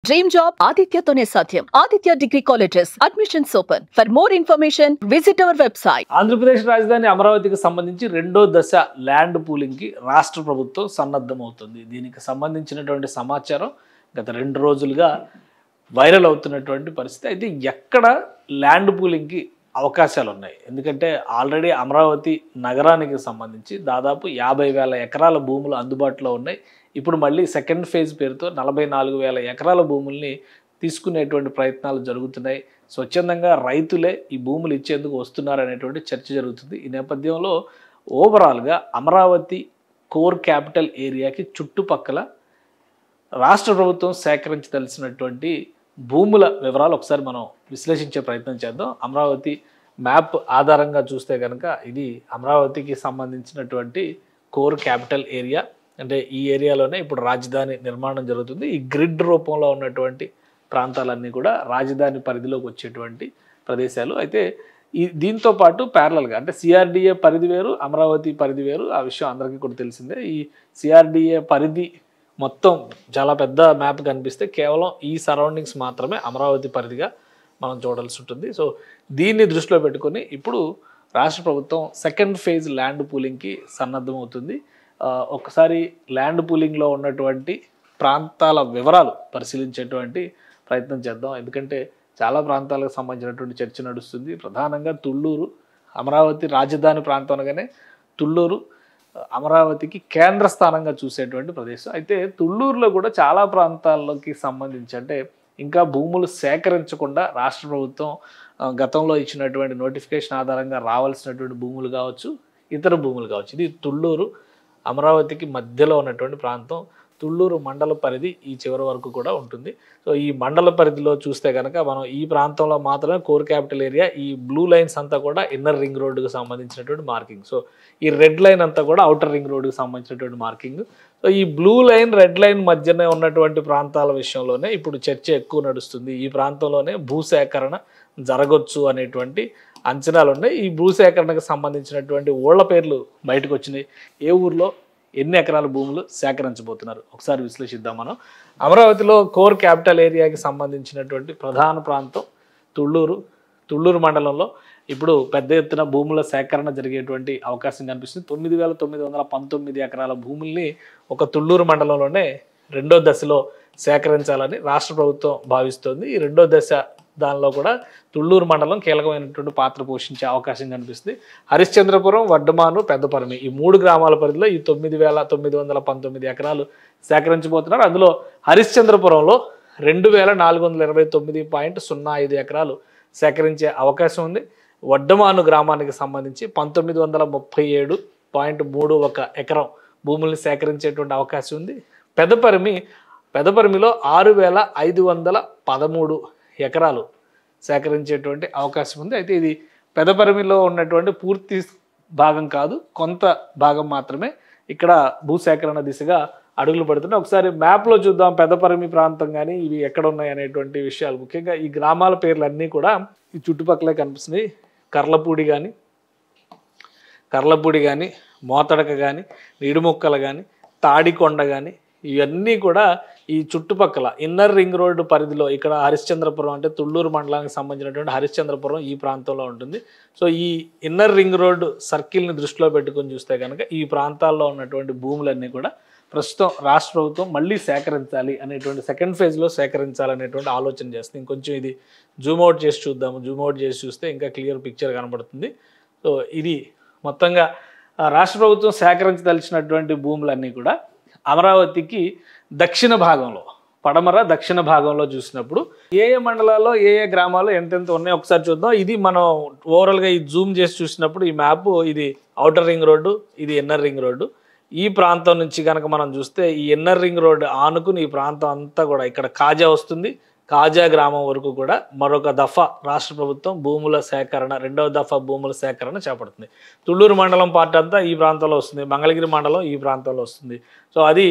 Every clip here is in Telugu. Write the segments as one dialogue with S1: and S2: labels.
S1: Dream job ఆదిత్యతోనే సాధ్యం. Aditya degree colleges admissions open. For more information visit our website.
S2: Andhra Pradesh రాజధాని అమరావతికి సంబంధించి రెండో దశ ల్యాండ్ పూలింగ్ కి రాష్ట్ర ప్రభుత్వం సన్నద్ధమవుతుంది. దీనికి సంబంధించినటువంటి సమాచారం గత 2 రోజులుగా వైరల్ అవుతున్నటువంటి పరిస్థితి. అయితే ఎక్కడ ల్యాండ్ పూలింగ్ కి అవకాశాలు ఉన్నాయి? ఎందుకంటే ఆల్రెడీ అమరావతి నగరానికి సంబంధించి దాదాపు 50,000 ఎకరాల భూములు అందుబాటులో ఉన్నాయి. ఇప్పుడు మళ్ళీ సెకండ్ ఫేజ్ పేరుతో 44,000 ఎకరాల భూముల్ని తీసుకునేటువంటి ప్రయత్నాలు జరుగుతున్నాయి. స్వచ్ఛందంగా రైతులే ఈ భూములు ఇచ్చేందుకు వస్తున్నారనేటువంటి చర్చ జరుగుతుంది. ఈ నేపథ్యంలో ఓవరాల్గా అమరావతి కోర్ క్యాపిటల్ ఏరియాకి చుట్టుపక్కల రాష్ట్ర ప్రభుత్వం సేకరించదలిసినటువంటి భూముల వివరాలు ఒకసారి మనం విశ్లేషించే ప్రయత్నం చేద్దాం. అమరావతి మ్యాప్ ఆధారంగా చూస్తే కనుక ఇది అమరావతికి సంబంధించినటువంటి కోర్ క్యాపిటల్ ఏరియా. అంటే ఈ ఏరియాలోనే ఇప్పుడు రాజధాని నిర్మాణం జరుగుతుంది. ఈ గ్రిడ్ రూపంలో ఉన్నటువంటి ప్రాంతాలన్నీ కూడా రాజధాని పరిధిలోకి వచ్చేటువంటి ప్రదేశాలు. అయితే దీంతో పాటు ప్యారలల్గా అంటే సిఆర్డిఏ పరిధి వేరు, అమరావతి పరిధి వేరు. ఆ విషయం అందరికీ కూడా తెలిసిందే. ఈ సిఆర్డిఏ పరిధి మొత్తం చాలా పెద్ద మ్యాప్ కనిపిస్తే కేవలం ఈ సరౌండింగ్స్ మాత్రమే అమరావతి పరిధిగా మనం చూడాల్సి ఉంటుంది. సో దీన్ని దృష్టిలో పెట్టుకొని ఇప్పుడు రాష్ట్ర ప్రభుత్వం సెకండ్ ఫేజ్ ల్యాండ్ పూలింగ్కి సన్నద్ధమవుతుంది. ఒకసారి ల్యాండ్ పూలింగ్లో ఉన్నటువంటి ప్రాంతాల వివరాలు పరిశీలించేటువంటి ప్రయత్నం చేద్దాం. ఎందుకంటే చాలా ప్రాంతాలకు సంబంధించినటువంటి చర్చ నడుస్తుంది. ప్రధానంగా తుళ్ళూరు అమరావతి రాజధాని ప్రాంతం అనగానే తుళ్ళూరు అమరావతికి కేంద్ర స్థానంగా చూసేటువంటి ప్రదేశం. అయితే తుళ్ళూరులో కూడా చాలా ప్రాంతాల్లోకి సంబంధించి అంటే ఇంకా భూములు సేకరించకుండా రాష్ట్ర ప్రభుత్వం గతంలో ఇచ్చినటువంటి నోటిఫికేషన్ ఆధారంగా రావాల్సినటువంటి భూములు కావచ్చు, ఇతర భూములు కావచ్చు. ఇది తుళ్ళూరు అమరావతికి మధ్యలో ఉన్నటువంటి ప్రాంతం. తుళ్ళూరు మండల పరిధి ఈ చివరి వరకు కూడా ఉంటుంది. సో ఈ మండల పరిధిలో చూస్తే కనుక మనం ఈ ప్రాంతంలో మాత్రమే కోర్ క్యాపిటల్ ఏరియా. ఈ బ్లూ లైన్స్ అంతా కూడా ఇన్నర్ రింగ్ రోడ్డుకు సంబంధించినటువంటి మార్కింగ్. సో ఈ రెడ్ లైన్ అంతా కూడా అవుటర్ రింగ్ రోడ్డుకు సంబంధించినటువంటి మార్కింగ్. సో ఈ బ్లూ లైన్ రెడ్ లైన్ మధ్యనే ఉన్నటువంటి ప్రాంతాల విషయంలోనే ఇప్పుడు చర్చ ఎక్కువ నడుస్తుంది. ఈ ప్రాంతంలోనే భూసేకరణ జరగవచ్చు అనేటువంటి అంచనాలు ఉన్నాయి. ఈ భూసేకరణకు సంబంధించినటువంటి ఊళ్ళ పేర్లు బయటకు వచ్చినాయి. ఏ ఊర్లో ఎన్ని ఎకరాల భూములు సేకరించబోతున్నారు ఒకసారి విశ్లేషిద్దాం మనం. అమరావతిలో కోర్ క్యాపిటల్ ఏరియాకి సంబంధించినటువంటి ప్రధాన ప్రాంతం తుళ్ళూరు మండలంలో ఇప్పుడు పెద్ద ఎత్తున భూముల సేకరణ జరిగేటువంటి అవకాశం కనిపిస్తుంది. 9,919 ఎకరాల భూముల్ని ఒక తుళ్ళూరు మండలంలోనే రెండో దశలో సేకరించాలని రాష్ట్ర ప్రభుత్వం భావిస్తోంది. ఈ రెండో దశ దానిలో కూడా తుళ్ళూరు మండలం కీలకమైనటువంటి పాత్ర పోషించే అవకాశం కనిపిస్తుంది. హరిశ్చంద్రపురం, వడ్డమాను, పెద్దపరమి ఈ 3 గ్రామాల పరిధిలో ఈ 9,919 ఎకరాలు సేకరించబోతున్నారు. అందులో హరిశ్చంద్రపురంలో 2,429.05 ఎకరాలు సేకరించే అవకాశం ఉంది. వడ్డమాను గ్రామానికి సంబంధించి 1,937.31 ఎకరం భూముల్ని సేకరించేటువంటి అవకాశం ఉంది. పెద్దపరిమిలో 6,513 ఎకరాలు సేకరించేటువంటి అవకాశం ఉంది. అయితే ఇది పెదపరిమిలో ఉన్నటువంటి పూర్తి భాగం కాదు, కొంత భాగం మాత్రమే ఇక్కడ భూసేకరణ దిశగా అడుగులు పడుతున్నాయి. ఒకసారి మ్యాప్లో చూద్దాం పెదపరిమి ప్రాంతం కానీ ఇవి ఎక్కడ ఉన్నాయి అనేటువంటి విషయాలు. ముఖ్యంగా ఈ గ్రామాల పేర్లు అన్నీ కూడా ఈ చుట్టుపక్కలే కనిపిస్తున్నాయి. కర్లపూడి కానీ మోతడక కానీ నిడుముక్కల కానీ తాడికొండ కానీ ఇవన్నీ కూడా ఈ చుట్టుపక్కల ఇన్నర్ రింగ్ రోడ్డు పరిధిలో ఇక్కడ హరిశ్చంద్రపురం అంటే తుళ్ళూరు మండలానికి సంబంధించినటువంటి హరిశ్చంద్రపురం ఈ ప్రాంతంలో ఉంటుంది. సో ఈ ఇన్నర్ రింగ్ రోడ్డు సర్కిల్ని దృష్టిలో పెట్టుకొని చూస్తే కనుక ఈ ప్రాంతాల్లో ఉన్నటువంటి భూములన్నీ కూడా ప్రస్తుతం రాష్ట్ర ప్రభుత్వం మళ్ళీ సేకరించాలి అనేటువంటి సెకండ్ ఫేజ్లో సేకరించాలనేటువంటి ఆలోచన చేస్తుంది. ఇంకొంచెం ఇది జూమ్అవుట్ చేసి చూద్దాము. జూమ్అవుట్ చేసి చూస్తే ఇంకా క్లియర్ పిక్చర్ కనబడుతుంది. సో ఇది మొత్తంగా రాష్ట్ర ప్రభుత్వం సేకరించదలిచినటువంటి భూములన్నీ కూడా అమరావతికి దక్షిణ భాగంలో పడమర దక్షిణ భాగంలో చూసినప్పుడు ఏ మండలాల్లో ఏ గ్రామాల్లో ఎంతెంత ఉన్నాయో ఒకసారి చూద్దాం. ఇది మనం ఓవరాల్గా ఈ జూమ్ చేసి చూసినప్పుడు ఈ మ్యాప్ ఇది అవుటర్ రింగ్ రోడ్డు, ఇది ఇన్నర్ రింగ్ రోడ్డు. ఈ ప్రాంతం నుంచి కనుక మనం చూస్తే ఈ ఇన్నర్ రింగ్ రోడ్డు ఆనుకుని ఈ ప్రాంతం అంతా కూడా ఇక్కడ కాజా వస్తుంది. కాజా గ్రామం వరకు కూడా మరొక దఫా రాష్ట్ర ప్రభుత్వం భూముల సేకరణ రెండవ దఫా భూముల సేకరణ చేపడుతుంది. తుళ్ళూరు మండలం పార్ట్ అంతా ఈ ప్రాంతంలో వస్తుంది, మంగళగిరి మండలం ఈ ప్రాంతంలో వస్తుంది. సో అది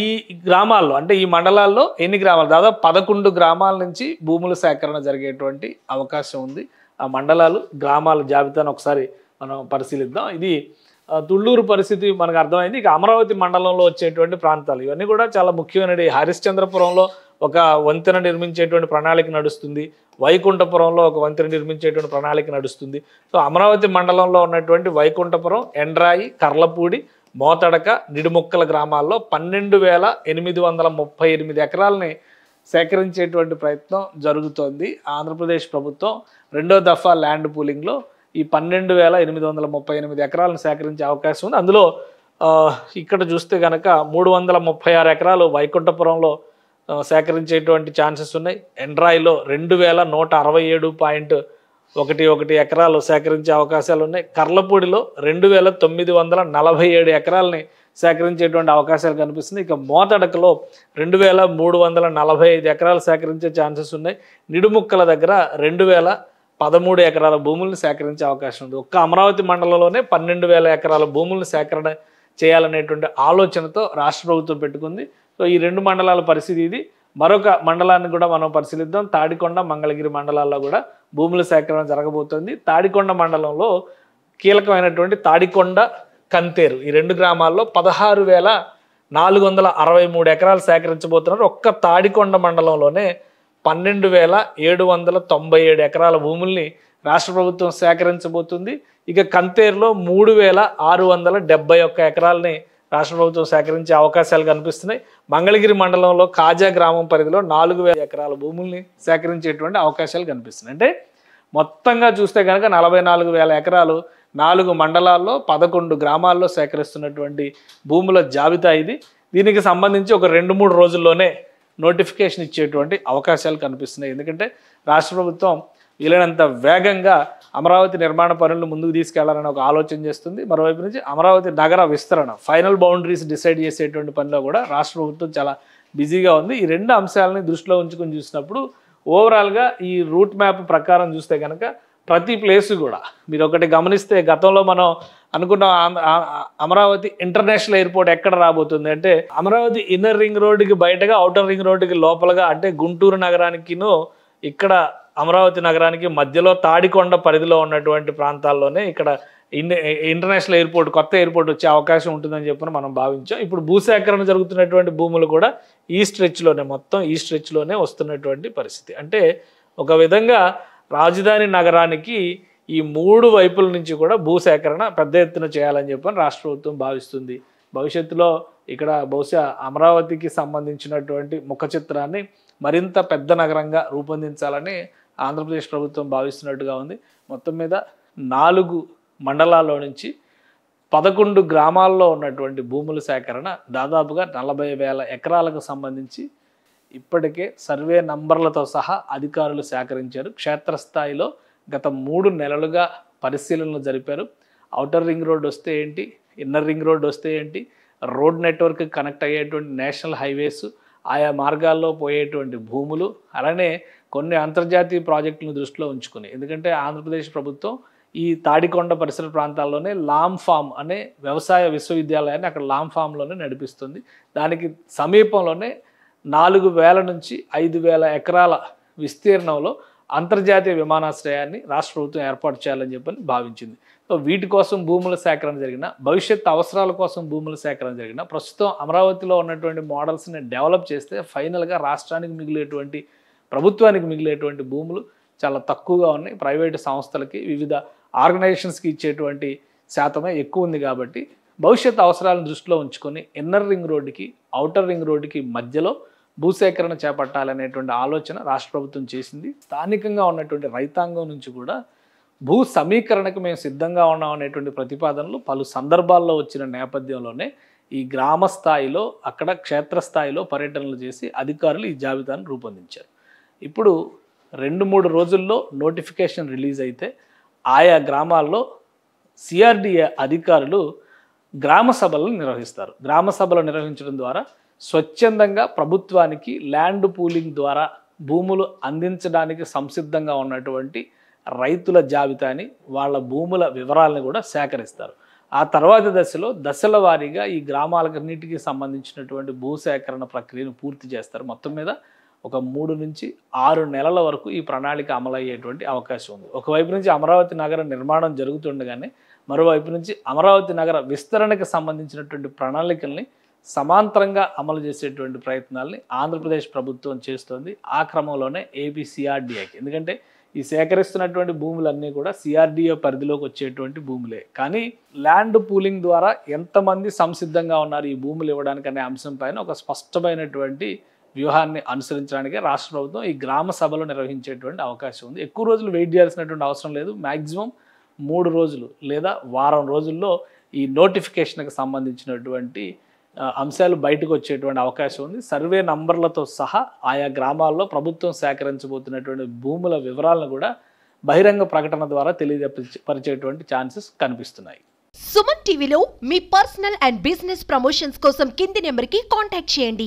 S2: ఈ గ్రామాల్లో అంటే ఈ మండలాల్లో ఎన్ని గ్రామాలు దాదాపు 11 గ్రామాల నుంచి భూముల సేకరణ జరిగేటువంటి అవకాశం ఉంది. ఆ మండలాలు గ్రామాల జాబితాను ఒకసారి మనం పరిశీలిద్దాం. ఇది తుళ్ళూరు పరిస్థితి మనకు అర్థమైంది. ఇక అమరావతి మండలంలో వచ్చేటువంటి ప్రాంతాలు ఇవన్నీ కూడా చాలా ముఖ్యమైనవి. హరిశ్చంద్రపురంలో ఒక వంతెన నిర్మించేటువంటి ప్రణాళిక నడుస్తుంది, వైకుంఠపురంలో ఒక వంతెన నిర్మించేటువంటి ప్రణాళిక నడుస్తుంది. సో అమరావతి మండలంలో ఉన్నటువంటి వైకుంఠపురం, ఎండ్రాయి, కర్లపూడి, మోతడక, నిడుముక్కల గ్రామాల్లో 12,838 ఎకరాలని సేకరించేటువంటి ప్రయత్నం జరుగుతోంది. ఆంధ్రప్రదేశ్ ప్రభుత్వం రెండో దఫా ల్యాండ్ పూలింగ్లో ఈ 12,838 ఎకరాలను సేకరించే అవకాశం ఉంది. అందులో ఇక్కడ చూస్తే కనుక 336 ఎకరాలు వైకుంఠపురంలో సేకరించేటువంటి ఛాన్సెస్ ఉన్నాయి. ఎండ్రాయిలో 2,167.11 ఎకరాలు సేకరించే అవకాశాలు ఉన్నాయి. కర్లపూడిలో 2,947 ఎకరాలని సేకరించేటువంటి అవకాశాలు కనిపిస్తుంది. ఇక మోతడకలో 2,345 ఎకరాలు సేకరించే ఛాన్సెస్ ఉన్నాయి. నిడుముక్కల దగ్గర 2,013 ఎకరాల భూములను సేకరించే అవకాశం ఉంది. ఒక్క అమరావతి మండలంలోనే 12,000 ఎకరాల భూములను సేకరణ చేయాలనేటువంటి ఆలోచనతో రాష్ట్ర ప్రభుత్వం పెట్టుకుంది. సో ఈ రెండు మండలాల పరిస్థితి ఇది. మరొక మండలాన్ని కూడా మనం పరిశీలిద్దాం. తాడికొండ, మంగళగిరి మండలాల్లో కూడా భూముల సేకరణ జరగబోతోంది. తాడికొండ మండలంలో కీలకమైనటువంటి తాడికొండ, కంతేరు ఈ రెండు గ్రామాల్లో 16,463 ఎకరాలు సేకరించబోతున్నారు. ఒక్క తాడికొండ మండలంలోనే 12,797 ఎకరాల భూముల్ని రాష్ట్ర ప్రభుత్వం సేకరించబోతుంది. ఇక కంతేరులో 3,671 ఎకరాలని రాష్ట్ర ప్రభుత్వం సేకరించే అవకాశాలు కనిపిస్తున్నాయి. మంగళగిరి మండలంలో కాజా గ్రామం పరిధిలో 4,000 ఎకరాల భూముల్ని సేకరించేటువంటి అవకాశాలు కనిపిస్తున్నాయి. అంటే మొత్తంగా చూస్తే కనుక 44,000 ఎకరాలు 4 మండలాల్లో 11 గ్రామాల్లో సేకరిస్తున్నటువంటి భూముల జాబితా ఇది. దీనికి సంబంధించి ఒక 2-3 రోజుల్లోనే నోటిఫికేషన్ ఇచ్చేటువంటి అవకాశాలు కనిపిస్తున్నాయి. ఎందుకంటే రాష్ట్ర ప్రభుత్వం వీలైనంత వేగంగా అమరావతి నిర్మాణ పనులను ముందుకు తీసుకెళ్లాలని ఒక ఆలోచన చేస్తుంది. మరోవైపు నుంచి అమరావతి నగర విస్తరణ, ఫైనల్ బౌండరీస్ డిసైడ్ చేసేటువంటి పనిలో కూడా రాష్ట్ర ప్రభుత్వం చాలా బిజీగా ఉంది. ఈ రెండు అంశాలని దృష్టిలో ఉంచుకొని చూసినప్పుడు ఓవరాల్గా ఈ రూట్ మ్యాప్ ప్రకారం చూస్తే కనుక ప్రతి ప్లేసు కూడా మీరు ఒకటి గమనిస్తే, గతంలో మనం అనుకున్న అమరావతి ఇంటర్నేషనల్ ఎయిర్పోర్ట్ ఎక్కడ రాబోతుంది అంటే అమరావతి ఇన్నర్ రింగ్ రోడ్డుకి బయటగా, అవుటర్ రింగ్ రోడ్డుకి లోపలగా, అంటే గుంటూరు నగరానికిను ఇక్కడ అమరావతి నగరానికి మధ్యలో తాడికొండ పరిధిలో ఉన్నటువంటి ప్రాంతాల్లోనే ఇక్కడ ఇంటర్నేషనల్ ఎయిర్పోర్ట్, కొత్త ఎయిర్పోర్ట్ వచ్చే అవకాశం ఉంటుందని చెప్పి మనం భావించాం. ఇప్పుడు భూసేకరణ జరుగుతున్నటువంటి భూములు కూడా ఈ స్ట్రెచ్లోనే, మొత్తం ఈ స్ట్రెచ్లోనే వస్తున్నటువంటి పరిస్థితి. అంటే ఒక విధంగా రాజధాని నగరానికి ఈ 3 వైపుల నుంచి కూడా భూసేకరణ పెద్ద ఎత్తున చేయాలని చెప్పని రాష్ట్ర ప్రభుత్వం భావిస్తుంది. భవిష్యత్తులో ఇక్కడ బహుశా అమరావతికి సంబంధించినటువంటి ముఖ చిత్రాన్ని మరింత పెద్ద నగరంగా రూపొందించాలని ఆంధ్రప్రదేశ్ ప్రభుత్వం భావిస్తున్నట్టుగా ఉంది. మొత్తం మీద 4 మండలాల్లో నుంచి 11 గ్రామాల్లో ఉన్నటువంటి భూముల సేకరణ దాదాపుగా 40,000 ఎకరాలకు సంబంధించి ఇప్పటికే సర్వే నంబర్లతో సహా అధికారులు సేకరించారు. క్షేత్రస్థాయిలో గత 3 నెలలుగా పరిశీలనలు జరిపారు. ఔటర్ రింగ్ రోడ్ వస్తే ఏంటి, ఇన్నర్ రింగ్ రోడ్ వస్తే ఏంటి, రోడ్ నెట్వర్క్ కనెక్ట్ అయ్యేటువంటి నేషనల్ హైవేస్, ఆయా మార్గాల్లో పోయేటువంటి భూములు, అలానే కొన్ని అంతర్జాతీయ ప్రాజెక్టులను దృష్టిలో ఉంచుకుని, ఎందుకంటే ఆంధ్రప్రదేశ్ ప్రభుత్వం ఈ తాడికొండ పరిసర ప్రాంతాల్లోనే లామ్ ఫామ్ అనే వ్యవసాయ విశ్వవిద్యాలయాన్ని అక్కడ లామ్ ఫామ్లోనే నడిపిస్తుంది. దానికి సమీపంలోనే 4,000 నుంచి 5,000 ఎకరాల విస్తీర్ణంలో అంతర్జాతీయ విమానాశ్రయాన్ని రాష్ట్ర ప్రభుత్వం ఏర్పాటు చేయాలని చెప్పని భావించింది. సో వీటి కోసం భూముల సేకరణ జరిగిన, భవిష్యత్ అవసరాల కోసం భూముల సేకరణ జరిగిన, ప్రస్తుతం అమరావతిలో ఉన్నటువంటి మోడల్స్ని డెవలప్ చేస్తే ఫైనల్గా రాష్ట్రానికి మిగిలేటువంటి, ప్రభుత్వానికి మిగిలేటువంటి భూములు చాలా తక్కువగా ఉన్నాయి. ప్రైవేటు సంస్థలకి, వివిధ ఆర్గనైజేషన్స్కి ఇచ్చేటువంటి శాతమే ఎక్కువ ఉంది. కాబట్టి భవిష్యత్ అవసరాలను దృష్టిలో ఉంచుకొని ఇన్నర్ రింగ్ రోడ్డుకి, ఔటర్ రింగ్ రోడ్డుకి మధ్యలో భూసేకరణ చేపట్టాలనేటువంటి ఆలోచన రాష్ట్ర ప్రభుత్వం చేసింది. స్థానికంగా ఉన్నటువంటి రైతాంగం నుంచి కూడా భూ సమీకరణకు మేము సిద్ధంగా ఉన్నాం అనేటువంటి ప్రతిపాదనలు పలు సందర్భాల్లో వచ్చిన నేపథ్యంలోనే ఈ గ్రామ స్థాయిలో, అక్కడ క్షేత్రస్థాయిలో పర్యటనలు చేసి అధికారులు ఈ జాబితాను రూపొందించారు. ఇప్పుడు 2-3 రోజుల్లో నోటిఫికేషన్ రిలీజ్ అయితే ఆయా గ్రామాల్లో సిఆర్డిఏ అధికారులు గ్రామ సభలను నిర్వహిస్తారు. గ్రామ సభలు నిర్వహించడం ద్వారా స్వచ్ఛందంగా ప్రభుత్వానికి ల్యాండ్ పూలింగ్ ద్వారా భూములు అందించడానికి సంసిద్ధంగా ఉన్నటువంటి రైతుల జాబితాని, వాళ్ళ భూముల వివరాలను కూడా సేకరిస్తారు. ఆ తర్వాత దశలో దశల వారీగా ఈ గ్రామాలన్నిటికీ సంబంధించినటువంటి భూసేకరణ ప్రక్రియను పూర్తి చేస్తారు. మొత్తం మీద ఒక 3 నుంచి 6 నెలల వరకు ఈ ప్రణాళిక అమలయ్యేటువంటి అవకాశం ఉంది. ఒకవైపు నుంచి అమరావతి నగర నిర్మాణం జరుగుతుండగానే మరోవైపు నుంచి అమరావతి నగర విస్తరణకు సంబంధించినటువంటి ప్రణాళికల్ని సమాంతరంగా అమలు చేసేటువంటి ప్రయత్నాల్ని ఆంధ్రప్రదేశ్ ప్రభుత్వం చేస్తోంది. ఆ క్రమంలోనే ఏపీ సిఆర్డీఏకి, ఎందుకంటే ఈ సేకరిస్తున్నటువంటి భూములన్నీ కూడా సిఆర్డీఏ పరిధిలోకి వచ్చేటువంటి భూములే. కానీ ల్యాండ్ పూలింగ్ ద్వారా ఎంతమంది సంసిద్ధంగా ఉన్నారు ఈ భూములు ఇవ్వడానికి అనే అంశం పైన ఒక స్పష్టమైనటువంటి వ్యూహాన్ని అనుసరించడానికి రాష్ట్ర ప్రభుత్వం ఈ గ్రామ సభలు నిర్వహించేటువంటి అవకాశం ఉంది. ఎక్కువ రోజులు వెయిట్ చేయాల్సినటువంటి అవసరం లేదు. మ్యాక్సిమం 3 రోజులు లేదా వారం రోజుల్లో ఈ నోటిఫికేషన్కి సంబంధించినటువంటి అంశాలు బయటకు వచ్చేటువంటి అవకాశం ఉంది. సర్వే నంబర్లతో సహా ఆయా గ్రామాల్లో ప్రభుత్వం సేకరించబోతున్నటువంటి భూముల వివరాలను కూడా బహిరంగ ప్రకటన ద్వారా తెలియపరిచేటువంటి ఛాన్సెస్ కనిపిస్తున్నాయి.
S3: సుమన్ టీవీలో మీ పర్సనల్ అండ్ బిజినెస్ ప్రమోషన్స్ కోసం కింది నెంబర్కి కాంటాక్ట్ చేయండి.